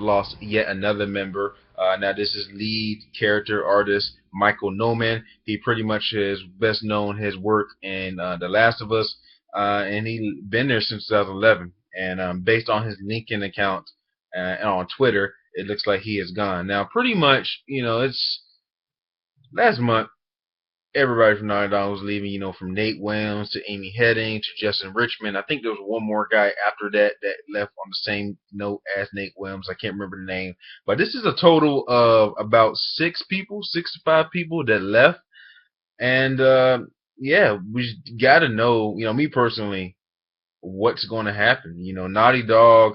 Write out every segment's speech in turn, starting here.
lost yet another member. Now this is lead character artist Michael Noman. He pretty much is best known his work in The Last of Us, and he been there since 2011. And based on his LinkedIn account and on Twitter, it looks like he is gone. Now, pretty much, it's last month everybody from Naughty Dog was leaving, from Nate Williams to Amy Heading to Justin Richmond. I think there was one more guy after that that left on the same note as Nate Williams. I can't remember the name. But this is a total of about 6 to 5 people that left. And yeah, we got to know, me personally, what's going to happen. Naughty Dog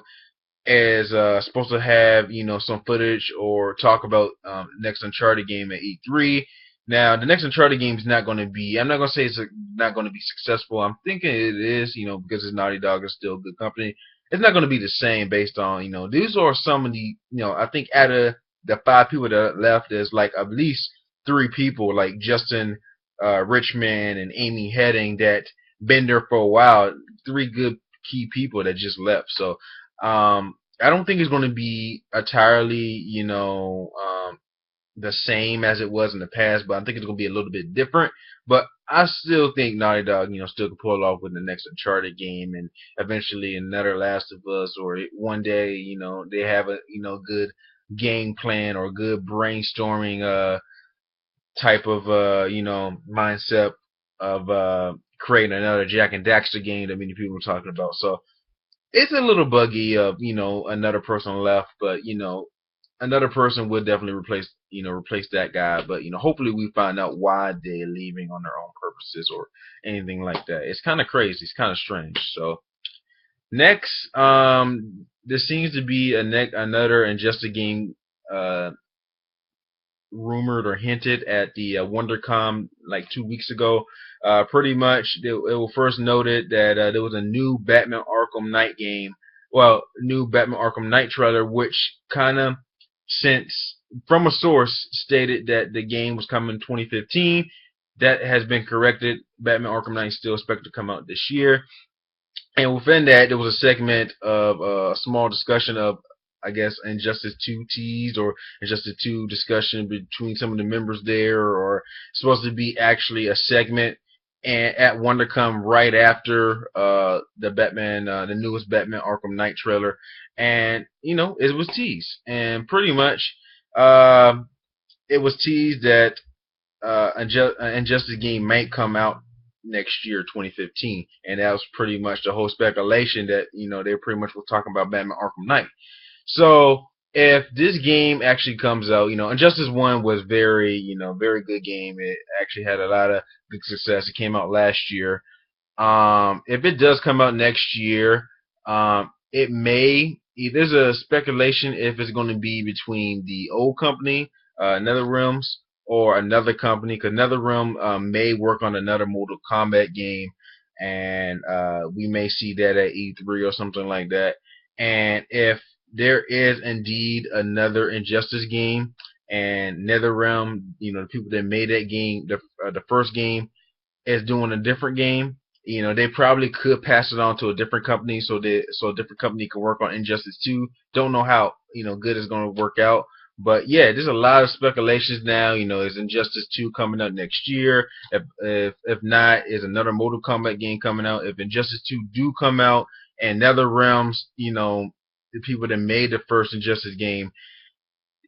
is supposed to have some footage or talk about next Uncharted game at E3. Now the next Uncharted game is not going to be. I'm not going to say it's not going to be successful. I'm thinking it is, because it's Naughty Dog is still a good company. It's not going to be the same based on these are some of the I think out of the 5 people that left, there's like at least 3 people like Justin Richmond and Amy Heading that been there for a while. 3 good key people that just left. So I don't think it's going to be entirely, the same as it was in the past, but I think it's going to be a little bit different. But I still think Naughty Dog, still can pull it off with the next Uncharted game and eventually another Last of Us, or one day, they have a, good game plan or good brainstorming type of, mindset of creating another Jack and Daxter game that many people are talking about. So it's a little buggy of another person left, but another person would definitely replace that guy. But hopefully we find out why they're leaving on their own purposes or anything like that. It's kind of crazy. It's kind of strange. So next, there seems to be another Injustice game rumored or hinted at the WonderCon like 2 weeks ago. Pretty much, it was first noted that there was a new Batman Arkham Knight game. Well, new Batman Arkham Knight trailer, which kind of, since from a source stated that the game was coming in 2015. That has been corrected. Batman Arkham Knight is still expected to come out this year. And within that, there was a segment of a small discussion of, I guess, Injustice 2 teased or Injustice 2 discussion between some of the members there, or supposed to be actually a segment and at WonderCon right after the newest Batman Arkham Knight trailer, and it was teased, and pretty much it was teased that Injustice game might come out next year, 2015, and that was pretty much the whole speculation that they pretty much were talking about Batman Arkham Knight. So if this game actually comes out, Injustice 1 was very good game. It actually had a lot of good success. It came out last year. If it does come out next year, it may. There's a speculation if it's going to be between the old company, NetherRealms, or another company, because NetherRealm may work on another Mortal Kombat game, and we may see that at E3 or something like that. And if there is indeed another Injustice game, and NetherRealm, the people that made that game, the first game, is doing a different game, they probably could pass it on to a different company so a different company can work on Injustice 2. Don't know how good it's going to work out. But yeah, there's a lot of speculations now. Is Injustice 2 coming out next year? If not, is another Mortal Kombat game coming out? If Injustice 2 do come out and NetherRealms, the people that made the first Injustice game,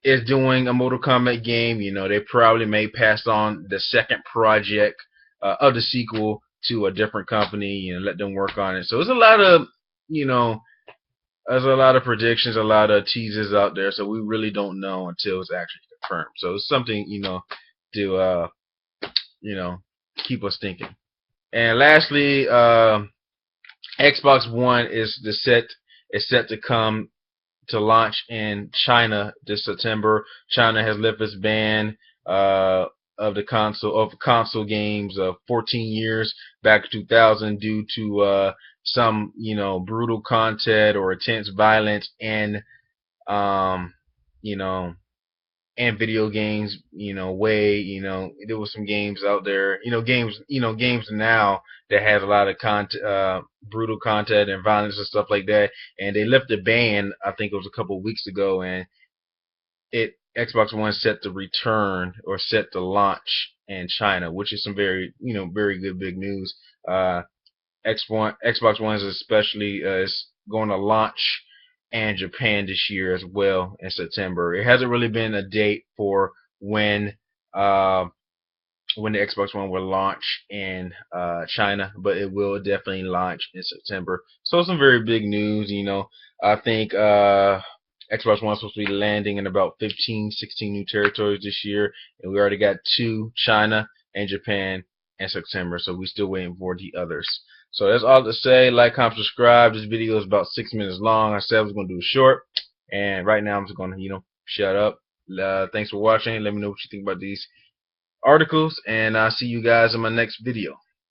is doing a Mortal Kombat game, they probably may pass on the second project of the sequel to a different company, let them work on it. So there's a lot of, there's a lot of predictions, a lot of teasers out there, so we really don't know until it's actually confirmed. So it's something, to keep us thinking. And lastly, Xbox One is set to come to launch in China this September. China has lifted its ban of console games of 14 years back in 2000 due to some brutal content or intense violence and you know and video games, way, there was some games out there, games now that has a lot of brutal content and violence and stuff like that, and they lifted the ban, I think it was a couple of weeks ago, and Xbox One set to return or set to launch in China, which is some very, very good big news. Xbox One is especially is going to launch in Japan this year as well in September. It hasn't really been a date for uh, when the Xbox One will launch in China, but it will definitely launch in September. So some very big news. I think Xbox One is supposed to be landing in about 15, 16 new territories this year, and we already got 2, China and Japan, in September. So we're still waiting for the others. So that's all to say. Like, comment, subscribe. This video is about 6 minutes long. I said I was going to do it short, and right now I'm just going to, shut up. Thanks for watching. Let me know what you think about these articles, and I'll see you guys in my next video.